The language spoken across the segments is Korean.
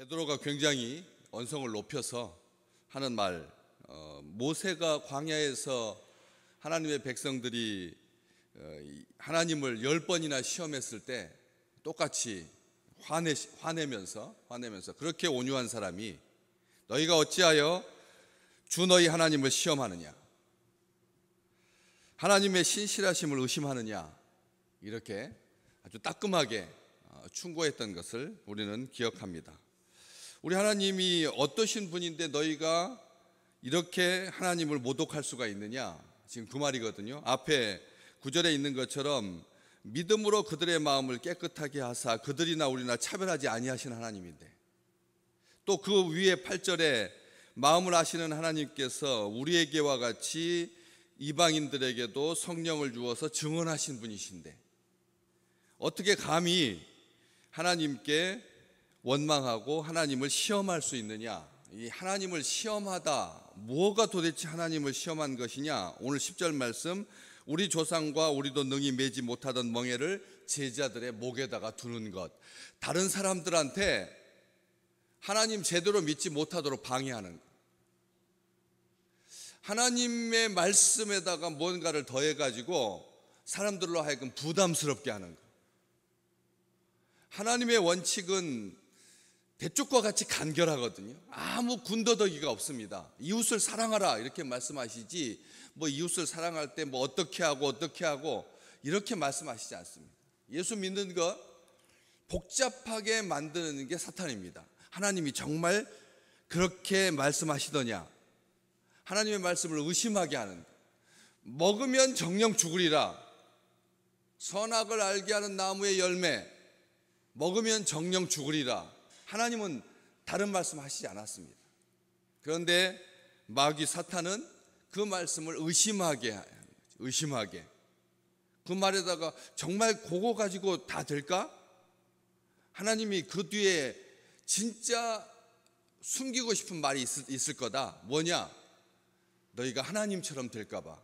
베드로가 굉장히 언성을 높여서 하는 말, 모세가 광야에서 하나님의 백성들이 하나님을 10번이나 시험했을 때 똑같이 화내면서 그렇게 온유한 사람이 너희가 어찌하여 주 너희 하나님을 시험하느냐, 하나님의 신실하심을 의심하느냐, 이렇게 아주 따끔하게 충고했던 것을 우리는 기억합니다. 우리 하나님이 어떠신 분인데 너희가 이렇게 하나님을 모독할 수가 있느냐, 지금 그 말이거든요. 앞에 9절에 있는 것처럼 믿음으로 그들의 마음을 깨끗하게 하사 그들이나 우리나 차별하지 아니하신 하나님인데, 또 그 위에 8절에 마음을 아시는 하나님께서 우리에게와 같이 이방인들에게도 성령을 주어서 증언하신 분이신데 어떻게 감히 하나님께 원망하고 하나님을 시험할 수 있느냐. 이 하나님을 시험하다, 무엇가 도대체 하나님을 시험한 것이냐. 오늘 10절 말씀, 우리 조상과 우리도 능히 매지 못하던 멍에를 제자들의 목에다가 두는 것. 다른 사람들한테 하나님 제대로 믿지 못하도록 방해하는 것. 하나님의 말씀에다가 뭔가를 더해가지고 사람들로 하여금 부담스럽게 하는 것. 하나님의 원칙은 대쪽과 같이 간결하거든요. 아무 군더더기가 없습니다. 이웃을 사랑하라 이렇게 말씀하시지, 뭐 이웃을 사랑할 때 뭐 어떻게 하고 이렇게 말씀하시지 않습니다. 예수 믿는 것 복잡하게 만드는 게 사탄입니다. 하나님이 정말 그렇게 말씀하시더냐, 하나님의 말씀을 의심하게 하는 것. 먹으면 정령 죽으리라, 선악을 알게 하는 나무의 열매 먹으면 정령 죽으리라. 하나님은 다른 말씀 하시지 않았습니다. 그런데 마귀 사탄은 그 말씀을 의심하게 하는 거죠. 의심하게. 그 말에다가 정말 그거 가지고 다 될까? 하나님이 그 뒤에 진짜 숨기고 싶은 말이 있을 거다. 뭐냐? 너희가 하나님처럼 될까 봐.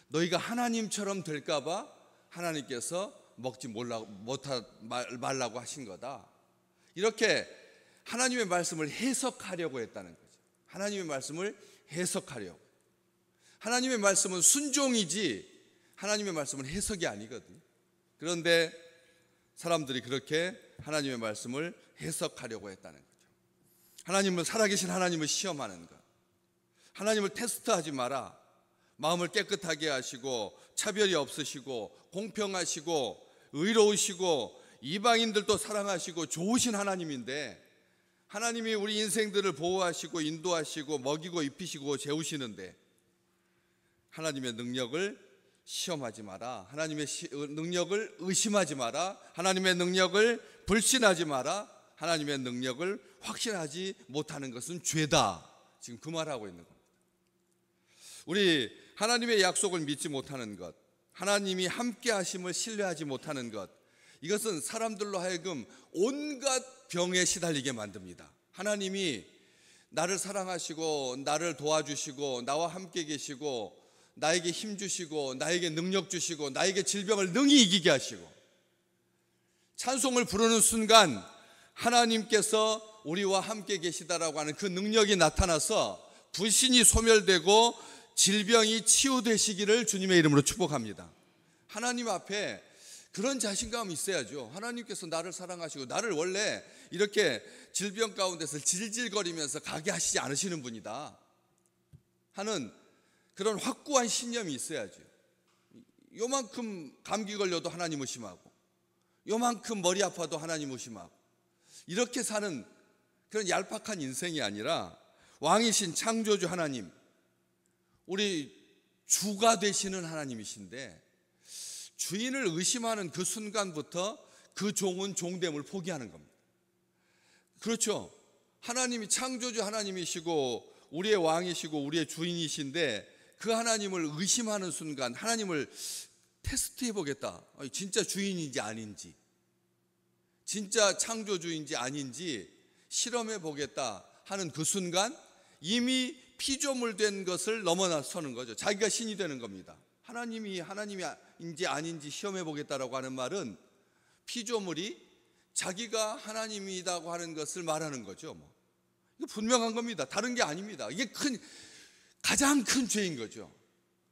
너희가 하나님처럼 될까 봐 하나님께서 먹지 말라고 하신 거다. 이렇게 하나님의 말씀을 해석하려고 했다는 거죠. 하나님의 말씀을 해석하려고. 하나님의 말씀은 순종이지 하나님의 말씀은 해석이 아니거든요. 그런데 사람들이 그렇게 하나님의 말씀을 해석하려고 했다는 거죠. 하나님은 살아계신 하나님을 시험하는 것. 하나님을 테스트하지 마라. 마음을 깨끗하게 하시고 차별이 없으시고 공평하시고 의로우시고 이방인들도 사랑하시고 좋으신 하나님인데, 하나님이 우리 인생들을 보호하시고 인도하시고 먹이고 입히시고 재우시는데 하나님의 능력을 시험하지 마라. 하나님의 능력을 의심하지 마라. 하나님의 능력을 불신하지 마라. 하나님의 능력을 확신하지 못하는 것은 죄다. 지금 그 말하고 있는 겁니다. 우리 하나님의 약속을 믿지 못하는 것, 하나님이 함께 하심을 신뢰하지 못하는 것, 이것은 사람들로 하여금 온갖 병에 시달리게 만듭니다. 하나님이 나를 사랑하시고 나를 도와주시고 나와 함께 계시고 나에게 힘 주시고 나에게 능력 주시고 나에게 질병을 능히 이기게 하시고, 찬송을 부르는 순간 하나님께서 우리와 함께 계시다라고 하는 그 능력이 나타나서 불신이 소멸되고 질병이 치유되시기를 주님의 이름으로 축복합니다. 하나님 앞에 그런 자신감이 있어야죠. 하나님께서 나를 사랑하시고 나를 원래 이렇게 질병 가운데서 질질거리면서 가게 하시지 않으시는 분이다 하는 그런 확고한 신념이 있어야죠. 요만큼 감기 걸려도 하나님 의심하고 요만큼 머리 아파도 하나님 의심하고, 이렇게 사는 그런 얄팍한 인생이 아니라 왕이신 창조주 하나님, 우리 주가 되시는 하나님이신데 주인을 의심하는 그 순간부터 그 종은 종됨을 포기하는 겁니다. 그렇죠. 하나님이 창조주 하나님이시고 우리의 왕이시고 우리의 주인이신데 그 하나님을 의심하는 순간, 하나님을 테스트해 보겠다. 진짜 주인인지 아닌지, 진짜 창조주인지 아닌지 실험해 보겠다 하는 그 순간 이미 피조물 된 것을 넘어서는 거죠. 자기가 신이 되는 겁니다. 하나님인지 아닌지 시험해 보겠다라고 하는 말은 피조물이 자기가 하나님이라고 하는 것을 말하는 거죠. 이거 분명한 겁니다. 다른 게 아닙니다. 이게 가장 큰 죄인 거죠.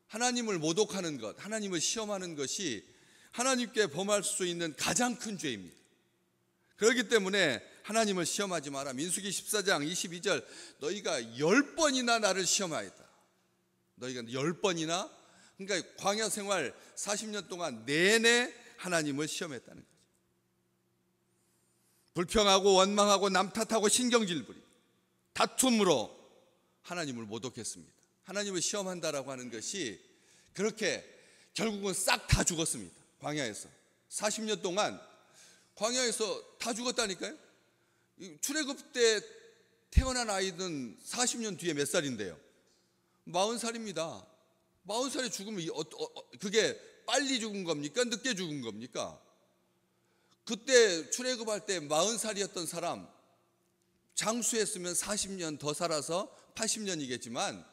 하나님을 모독하는 것, 하나님을 시험하는 것이 하나님께 범할 수 있는 가장 큰 죄입니다. 그렇기 때문에 하나님을 시험하지 마라. 민수기 14장 22절, 너희가 10번이나 나를 시험하였다. 너희가 10번이나, 그러니까 광야 생활 40년 동안 내내 하나님을 시험했다는 거죠. 불평하고 원망하고 남 탓하고 신경질 부리고 다툼으로 하나님을 모독했습니다. 하나님을 시험한다라고 하는 것이 그렇게 결국은 싹 다 죽었습니다. 광야에서 40년 동안 광야에서 다 죽었다니까요. 출애굽 때 태어난 아이는 40년 뒤에 몇 살인데요? 40살입니다. 40살에 죽으면 그게 빨리 죽은 겁니까? 늦게 죽은 겁니까? 그때 출애굽할 때 40살이었던 사람, 장수했으면 40년 더 살아서 80년이겠지만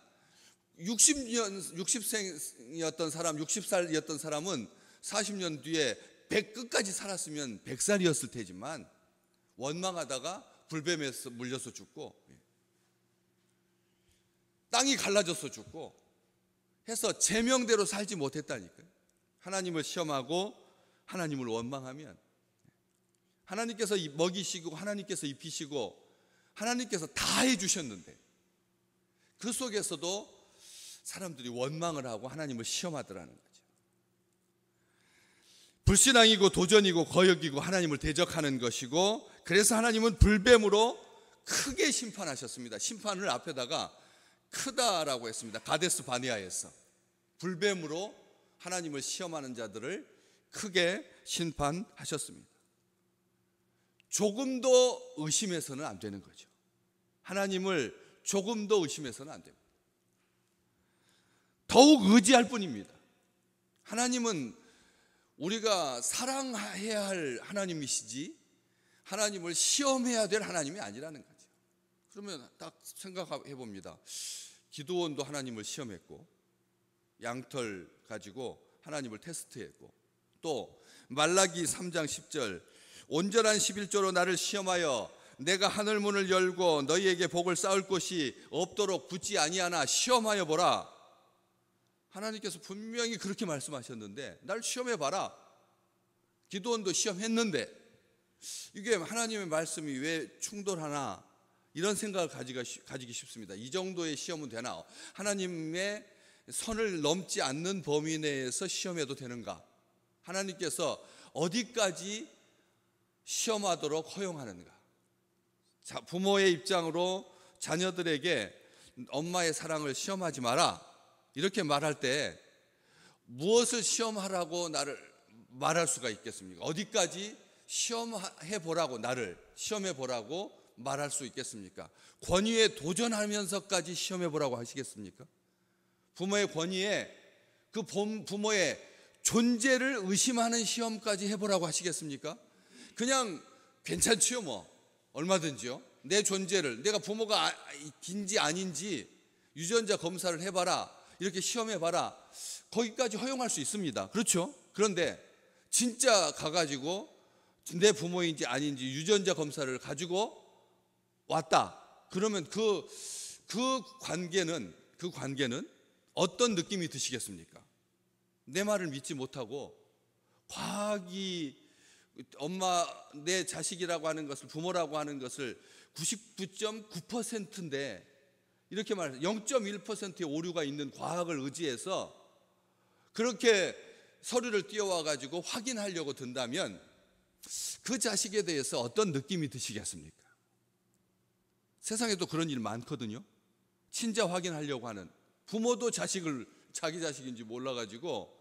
60생이었던 사람, 60살이었던 사람은 40년 뒤에 100 끝까지 살았으면 100살이었을 테지만 원망하다가 불뱀에 물려서 죽고 땅이 갈라져서 죽고 해서 제명대로 살지 못했다니까요. 하나님을 시험하고 하나님을 원망하면 하나님께서 먹이시고 하나님께서 입히시고 하나님께서 다 해주셨는데 그 속에서도 사람들이 원망을 하고 하나님을 시험하더라는 거죠. 불신앙이고 도전이고 거역이고 하나님을 대적하는 것이고, 그래서 하나님은 불뱀으로 크게 심판하셨습니다. 심판을 앞에다가 크다라고 했습니다. 가데스 바네아에서 불뱀으로 하나님을 시험하는 자들을 크게 심판하셨습니다. 조금도 의심해서는 안 되는 거죠. 하나님을 조금도 의심해서는 안 됩니다. 더욱 의지할 뿐입니다. 하나님은 우리가 사랑해야 할 하나님이시지 하나님을 시험해야 될 하나님이 아니라는 거죠. 그러면 딱 생각해 봅니다. 기드온도 하나님을 시험했고 양털 가지고 하나님을 테스트했고, 또 말라기 3장 10절, 온전한 11조로 나를 시험하여 내가 하늘 문을 열고 너희에게 복을 쌓을 곳이 없도록 굳지 아니하나 시험하여 보라. 하나님께서 분명히 그렇게 말씀하셨는데 날 시험해 봐라. 기드온도 시험했는데 이게 하나님의 말씀이 왜 충돌하나, 이런 생각을 가지기 쉽습니다. 이 정도의 시험은 되나? 하나님의 선을 넘지 않는 범위 내에서 시험해도 되는가? 하나님께서 어디까지 시험하도록 허용하는가? 자, 부모의 입장으로 자녀들에게 엄마의 사랑을 시험하지 마라 이렇게 말할 때 무엇을 시험하라고 나를 말할 수가 있겠습니까? 어디까지 시험해 보라고, 나를 시험해 보라고 말할 수 있겠습니까? 권위에 도전하면서까지 시험해 보라고 하시겠습니까? 부모의 권위에 그 부모의 존재를 의심하는 시험까지 해보라고 하시겠습니까? 그냥 괜찮지요, 뭐 얼마든지요. 내 존재를, 내가 부모가 인지 아닌지 유전자 검사를 해봐라, 이렇게 시험해봐라, 거기까지 허용할 수 있습니다. 그렇죠? 그런데 진짜 가가지고 내 부모인지 아닌지 유전자 검사를 가지고 왔다 그러면 그 관계는 어떤 느낌이 드시겠습니까? 내 말을 믿지 못하고 과학이 엄마, 내 자식이라고 하는 것을, 부모라고 하는 것을 99.9%인데 이렇게 말해서 0.1%의 오류가 있는 과학을 의지해서 그렇게 서류를 띄워와 가지고 확인하려고 든다면 그 자식에 대해서 어떤 느낌이 드시겠습니까? 세상에도 그런 일 많거든요. 친자 확인하려고 하는, 부모도 자식을 자기 자식인지 몰라가지고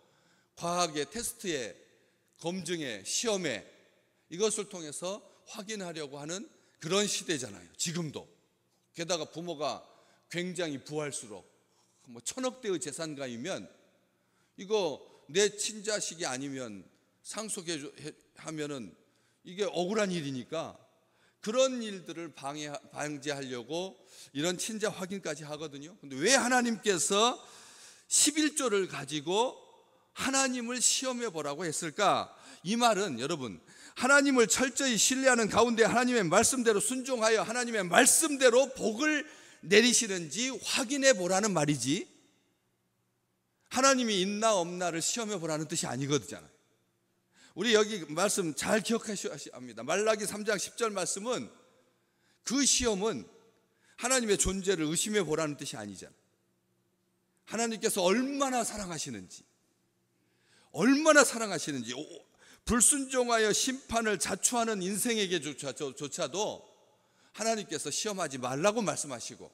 과학의 테스트에, 검증에, 시험에 이것을 통해서 확인하려고 하는 그런 시대잖아요. 지금도. 게다가 부모가 굉장히 부할수록 뭐 1000억 대의 재산가이면 이거 내 친자식이 아니면 상속하면은 이게 억울한 일이니까 그런 일들을 방지하려고 이런 친자 확인까지 하거든요. 근데 왜 하나님께서 11조를 가지고 하나님을 시험해 보라고 했을까? 이 말은 여러분, 하나님을 철저히 신뢰하는 가운데 하나님의 말씀대로 순종하여 하나님의 말씀대로 복을 내리시는지 확인해 보라는 말이지, 하나님이 있나 없나를 시험해 보라는 뜻이 아니거든요. 우리 여기 말씀 잘 기억하셔야 합니다. 말라기 3장 10절 말씀은, 그 시험은 하나님의 존재를 의심해 보라는 뜻이 아니잖아요. 하나님께서 얼마나 사랑하시는지, 불순종하여 심판을 자초하는 인생에게조차도 하나님께서 시험하지 말라고 말씀하시고,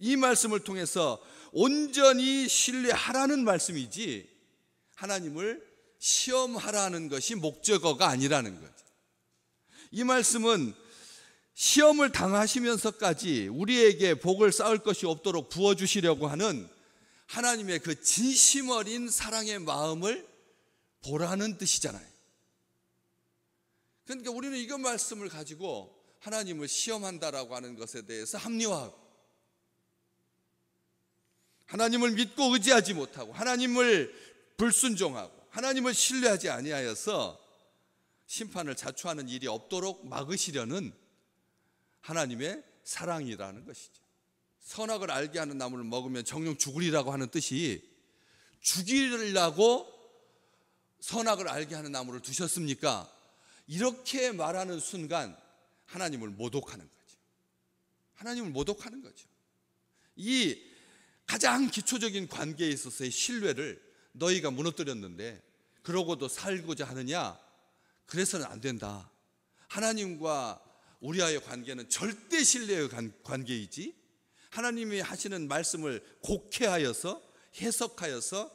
이 말씀을 통해서 온전히 신뢰하라는 말씀이지 하나님을 시험하라는 것이 목적어가 아니라는 거죠. 이 말씀은 시험을 당하시면서까지 우리에게 복을 쌓을 것이 없도록 부어주시려고 하는 하나님의 그 진심 어린 사랑의 마음을 보라는 뜻이잖아요. 그러니까 우리는 이거 말씀을 가지고 하나님을 시험한다라고 하는 것에 대해서 합리화하고, 하나님을 믿고 의지하지 못하고, 하나님을 불순종하고, 하나님을 신뢰하지 아니하여서 심판을 자초하는 일이 없도록 막으시려는 하나님의 사랑이라는 것이죠. 선악을 알게 하는 나무를 먹으면 정녕 죽으리라고 하는 뜻이, 죽이려고 선악을 알게 하는 나무를 두셨습니까? 이렇게 말하는 순간 하나님을 모독하는 거죠. 하나님을 모독하는 거죠. 이 가장 기초적인 관계에 있어서의 신뢰를 너희가 무너뜨렸는데 그러고도 살고자 하느냐? 그래서는 안 된다. 하나님과 우리와의 관계는 절대 신뢰의 관계이지, 하나님이 하시는 말씀을 곡해하여서 해석하여서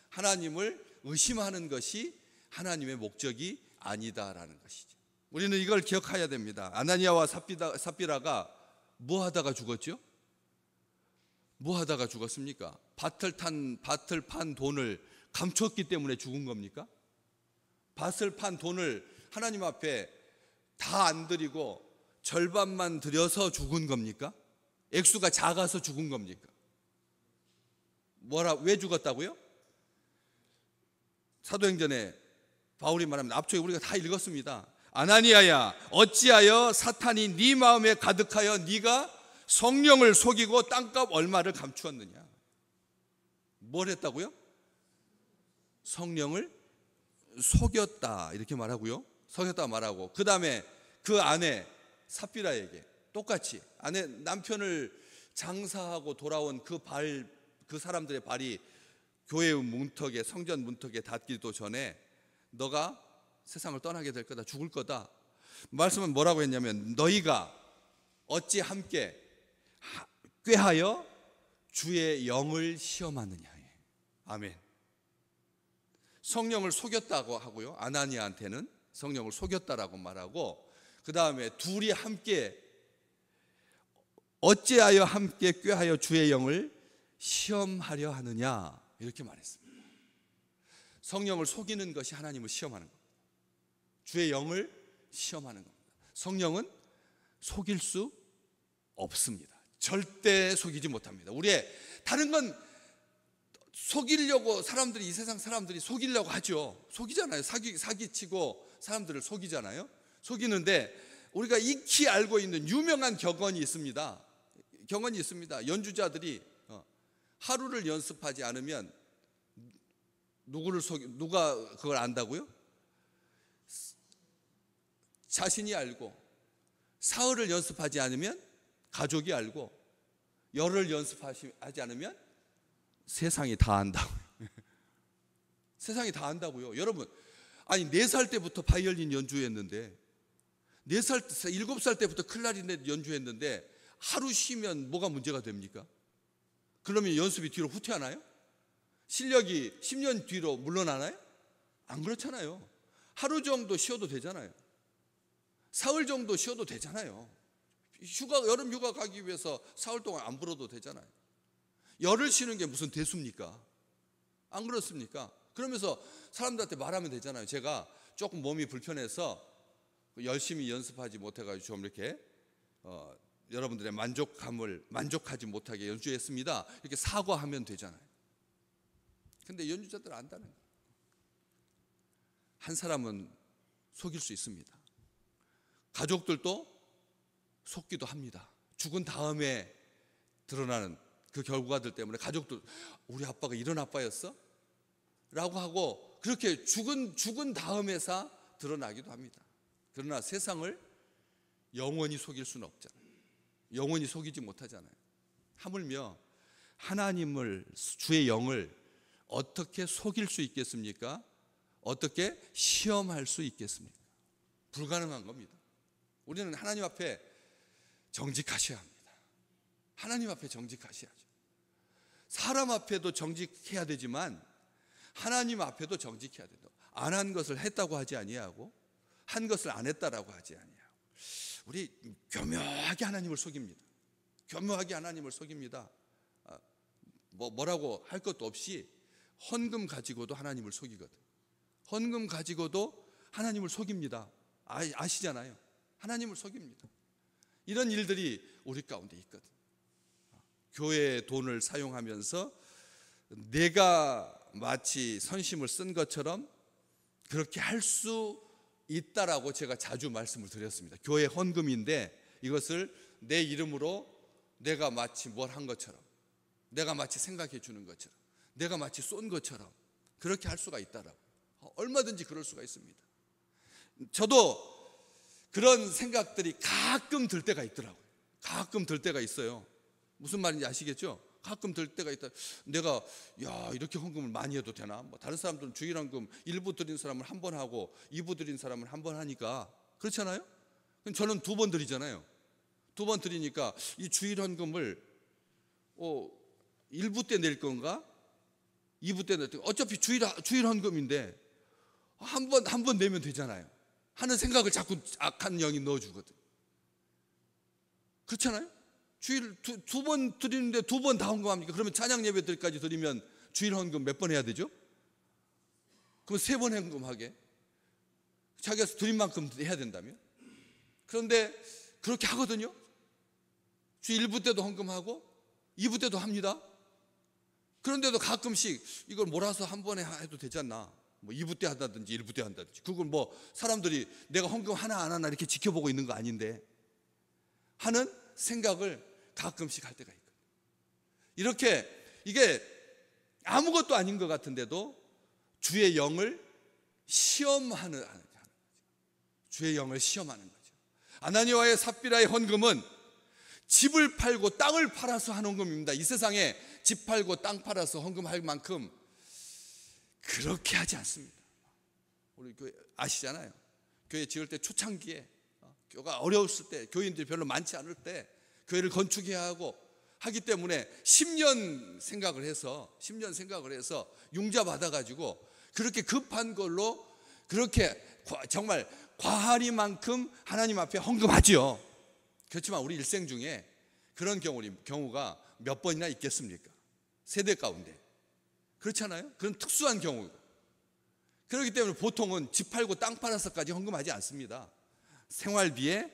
하나님을 의심하는 것이 하나님의 목적이 아니다라는 것이죠. 우리는 이걸 기억해야 됩니다. 아나니아와 삽비라가 뭐 하다가 죽었죠? 뭐 하다가 죽었습니까? 밭을 판 돈을 감췄기 때문에 죽은 겁니까? 밭을 판 돈을 하나님 앞에 다 안 드리고 절반만 드려서 죽은 겁니까? 액수가 작아서 죽은 겁니까? 왜 죽었다고요? 사도행전에 바울이 말합니다. 앞쪽에 우리가 다 읽었습니다. 아나니아야, 어찌하여 사탄이 네 마음에 가득하여 네가 성령을 속이고 땅값 얼마를 감추었느냐? 뭘 했다고요? 성령을 속였다, 이렇게 말하고요. 속였다 말하고, 그 다음에 그 아내 삽비라에게 똑같이, 아내 남편을 장사하고 돌아온 그 사람들의 발이 교회의 문턱에, 성전 문턱에 닿기도 전에 너가 세상을 떠나게 될 거다, 죽을 거다. 말씀은 뭐라고 했냐면, 너희가 어찌 함께 꾀하여 주의 영을 시험하느냐. 아멘. 성령을 속였다고 하고요, 아나니아한테는 성령을 속였다라고 말하고, 그 다음에 둘이 함께 어찌하여 함께 꾀하여 주의 영을 시험하려 하느냐, 이렇게 말했습니다. 성령을 속이는 것이 하나님을 시험하는 겁니다. 주의 영을 시험하는 겁니다. 성령은 속일 수 없습니다. 절대 속이지 못합니다. 우리의 다른 건 속이려고 사람들이, 이 세상 사람들이 속이려고 하죠. 속이잖아요. 사기치고 사람들을 속이잖아요. 속이는데 우리가 익히 알고 있는 유명한 격언이 있습니다. 연주자들이 하루를 연습하지 않으면 누가 그걸 안다고요? 자신이 알고, 사흘을 연습하지 않으면 가족이 알고, 열흘 연습하지 않으면 세상이 다 안다고요. 세상이 다 안다고요. 여러분, 아니 4살 때부터 바이올린 연주했는데, 7살 때부터 클라리넷 연주했는데 하루 쉬면 뭐가 문제가 됩니까? 그러면 연습이 뒤로 후퇴하나요? 실력이 10년 뒤로 물러나나요? 안 그렇잖아요. 하루 정도 쉬어도 되잖아요. 사흘 정도 쉬어도 되잖아요. 여름 휴가 가기 위해서 사흘 동안 안 불어도 되잖아요. 열흘 쉬는 게 무슨 대수입니까? 안 그렇습니까? 그러면서 사람들한테 말하면 되잖아요. 제가 조금 몸이 불편해서 열심히 연습하지 못해가지고 좀 이렇게 여러분들의 만족하지 못하게 연주했습니다, 이렇게 사과하면 되잖아요. 근데 연주자들 안다는 거예요. 한 사람은 속일 수 있습니다. 가족들도 속기도 합니다. 죽은 다음에 드러나는 그 결과들 때문에 가족도 우리 아빠가 이런 아빠였어? 라고 하고 그렇게 죽은 다음에서 드러나기도 합니다. 그러나 세상을 영원히 속일 수는 없잖아요. 영원히 속이지 못하잖아요. 하물며 하나님을, 주의 영을 어떻게 속일 수 있겠습니까? 어떻게 시험할 수 있겠습니까? 불가능한 겁니다. 우리는 하나님 앞에 정직하셔야 합니다. 하나님 앞에 정직하셔야죠. 사람 앞에도 정직해야 되지만 하나님 앞에도 정직해야 된다. 안 한 것을 했다고 하지 아니하고 한 것을 안 했다라고 하지 아니하고 우리 교묘하게 하나님을 속입니다. 교묘하게 하나님을 속입니다. 뭐라고 할 것도 없이 헌금 가지고도 하나님을 속이거든. 헌금 가지고도 하나님을 속입니다. 아시잖아요. 하나님을 속입니다. 이런 일들이 우리 가운데 있거든. 교회의 돈을 사용하면서 내가 마치 선심을 쓴 것처럼 그렇게 할 수 있다라고 제가 자주 말씀을 드렸습니다. 교회 헌금인데 이것을 내 이름으로 내가 마치 뭘 한 것처럼, 내가 마치 생각해 주는 것처럼, 내가 마치 쏜 것처럼 그렇게 할 수가 있다라고. 얼마든지 그럴 수가 있습니다. 저도 그런 생각들이 가끔 들 때가 있더라고요. 가끔 들 때가 있어요. 무슨 말인지 아시겠죠? 가끔 들 때가 있다. 내가 이렇게 헌금을 많이 해도 되나? 다른 사람들은 주일 헌금 1부 드린 사람을 한 번 하고 2부 드린 사람을 한 번 하니까 그렇잖아요? 저는 2번 드리잖아요. 2번 드리니까 이 주일 헌금을 1부 때 낼 건가? 2부 때 낼 건가? 어차피 주일 헌금인데 한 번 내면 되잖아요. 하는 생각을 자꾸 악한 영이 넣어주거든. 그렇잖아요? 주일 두 번 드리는데 2번 다 헌금합니까? 그러면 찬양 예배 때까지 드리면 주일 헌금 몇 번 해야 되죠? 그럼 3번 헌금하게. 자기가 드린 만큼 해야 된다며? 그런데 그렇게 하거든요. 주일 1부 때도 헌금하고 2부 때도 합니다. 그런데도 가끔씩 이걸 몰아서 한 번에 해도 되지 않나? 2부 때 한다든지 1부 때 한다든지. 그걸 사람들이 내가 헌금 하나 안 하나 이렇게 지켜보고 있는 거 아닌데 하는 생각을 가끔씩 할 때가 있거든요. 이렇게 이게 아무것도 아닌 것 같은데도 주의 영을 시험하는, 주의 영을 시험하는 거죠. 아나니아와 삽비라의 헌금은 집을 팔고 땅을 팔아서 한 헌금입니다. 이 세상에 집 팔고 땅 팔아서 헌금할 만큼 그렇게 하지 않습니다. 우리 교회 아시잖아요. 교회 지을 때 초창기에 교회가 어려웠을 때, 교인들이 별로 많지 않을 때 교회를 건축해야 하고 하기 때문에 10년 생각을 해서 융자 받아가지고 그렇게 급한 걸로 그렇게 정말 과하리만큼 하나님 앞에 헌금하지요. 그렇지만 우리 일생 중에 그런 경우가 몇 번이나 있겠습니까? 세대 가운데. 그렇잖아요? 그런 특수한 경우고. 그렇기 때문에 보통은 집 팔고 땅 팔아서까지 헌금하지 않습니다. 생활비에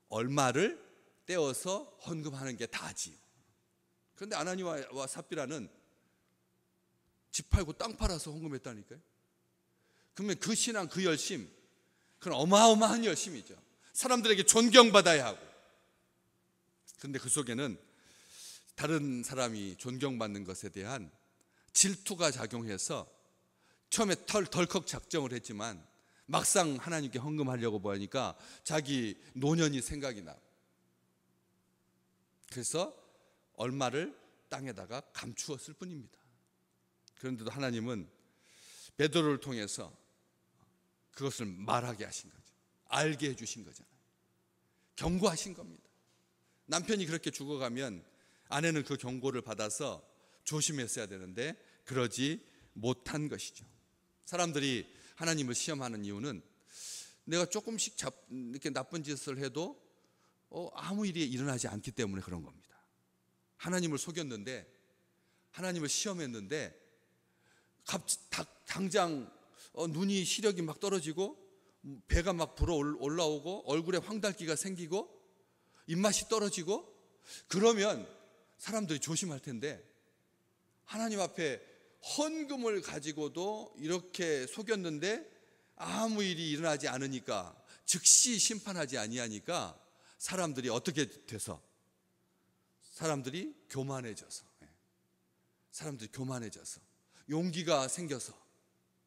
얼마를 떼어서 헌금하는 게 다지요. 그런데 아나니아와 삽비라는 집 팔고 땅 팔아서 헌금했다니까요. 그러면 그 신앙, 그 열심, 그건 어마어마한 열심이죠. 사람들에게 존경받아야 하고. 그런데 그 속에는 다른 사람이 존경받는 것에 대한 질투가 작용해서 처음에 덜컥 작정을 했지만 막상 하나님께 헌금하려고 보니까 자기 노년이 생각이 나고 그래서 얼마를 땅에다가 감추었을 뿐입니다. 그런데도 하나님은 베드로를 통해서 그것을 말하게 하신 거죠. 알게 해주신 거잖아요. 경고하신 겁니다. 남편이 그렇게 죽어가면 아내는 그 경고를 받아서 조심했어야 되는데 그러지 못한 것이죠. 사람들이 하나님을 시험하는 이유는 내가 조금씩 이렇게 나쁜 짓을 해도 아무 일이 일어나지 않기 때문에 그런 겁니다. 하나님을 속였는데, 하나님을 시험했는데 당장 눈이 시력이 막 떨어지고 배가 막 불어 올라오고 얼굴에 황달기가 생기고 입맛이 떨어지고 그러면 사람들이 조심할 텐데 하나님 앞에 헌금을 가지고도 이렇게 속였는데 아무 일이 일어나지 않으니까, 즉시 심판하지 아니하니까 사람들이 어떻게 돼서, 사람들이 교만해져서 용기가 생겨서,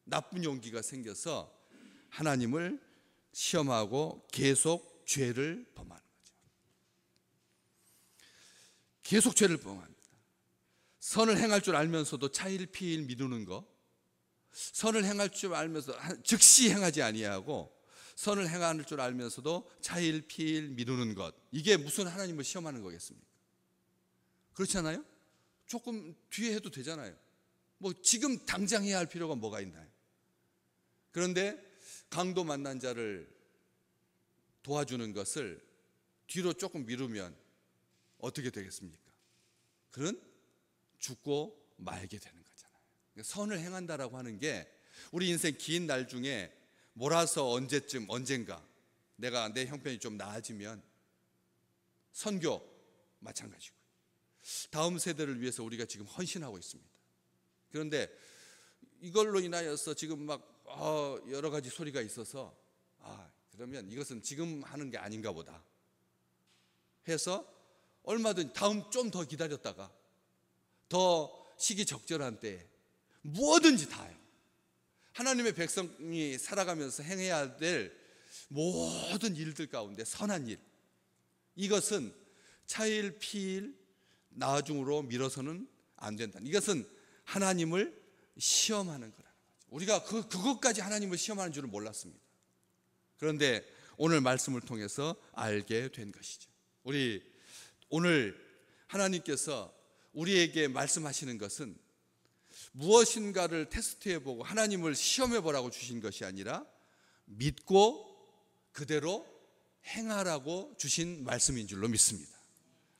나쁜 용기가 생겨서 하나님을 시험하고 계속 죄를 범하는 거죠. 계속 죄를 범합니다. 선을 행할 줄 알면서도 차일피일 미루는 거, 선을 행할 줄 알면서 즉시 행하지 아니하고 선을 행할 줄 알면서도 차일피일 미루는 것, 이게 무슨 하나님을 시험하는 거겠습니까? 그렇지 않아요? 조금 뒤에 해도 되잖아요. 뭐 지금 당장 해야 할 필요가 뭐가 있나요? 그런데 강도 만난 자를 도와주는 것을 뒤로 조금 미루면 어떻게 되겠습니까? 그는 죽고 말게 되는 거잖아요. 선을 행한다라고 하는 게 우리 인생 긴 날 중에 몰아서 언젠가 내가 내 형편이 좀 나아지면, 선교 마찬가지고 다음 세대를 위해서 우리가 지금 헌신하고 있습니다. 그런데 이걸로 인하여서 지금 막 여러 가지 소리가 있어서 그러면 이것은 지금 하는 게 아닌가 보다 해서 얼마든지 다음 좀 더 기다렸다가 더 시기 적절한 때에 뭐든지 다 해요. 하나님의 백성이 살아가면서 행해야 될 모든 일들 가운데 선한 일, 이것은 차일피일 나중으로 미뤄서는 안 된다. 이것은 하나님을 시험하는 거라는 거죠. 우리가 그것까지 하나님을 시험하는 줄은 몰랐습니다. 그런데 오늘 말씀을 통해서 알게 된 것이죠. 우리 오늘 하나님께서 우리에게 말씀하시는 것은 무엇인가를 테스트해보고 하나님을 시험해보라고 주신 것이 아니라 믿고 그대로 행하라고 주신 말씀인 줄로 믿습니다.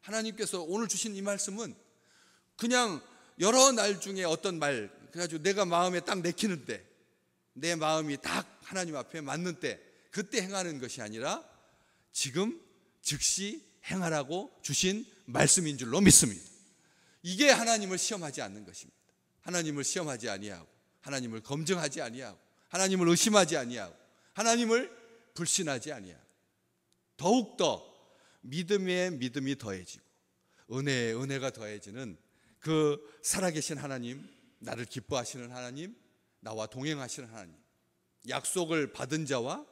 하나님께서 오늘 주신 이 말씀은 그냥 여러 날 중에 어떤 말, 그래가지고 내가 마음에 딱 내키는데, 내 마음이 딱 하나님 앞에 맞는 때 그때 행하는 것이 아니라 지금 즉시 행하라고 주신 말씀인 줄로 믿습니다. 이게 하나님을 시험하지 않는 것입니다. 하나님을 시험하지 아니하고, 하나님을 검증하지 아니하고, 하나님을 의심하지 아니하고, 하나님을 불신하지 아니하고, 더욱더 믿음에 믿음이 더해지고 은혜에 은혜가 더해지는 그 살아계신 하나님, 나를 기뻐하시는 하나님, 나와 동행하시는 하나님, 약속을 받은 자와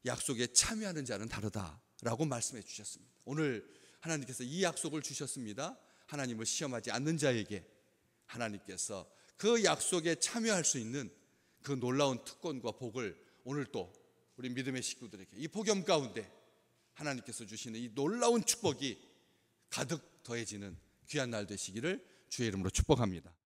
약속에 참여하는 자는 다르다라고 말씀해 주셨습니다. 오늘 하나님께서 이 약속을 주셨습니다. 하나님을 시험하지 않는 자에게 하나님께서 그 약속에 참여할 수 있는 그 놀라운 특권과 복을 오늘 또 우리 믿음의 식구들에게 이 폭염 가운데 하나님께서 주시는 이 놀라운 축복이 가득 더해지는 귀한 날 되시기를 주의 이름으로 축복합니다.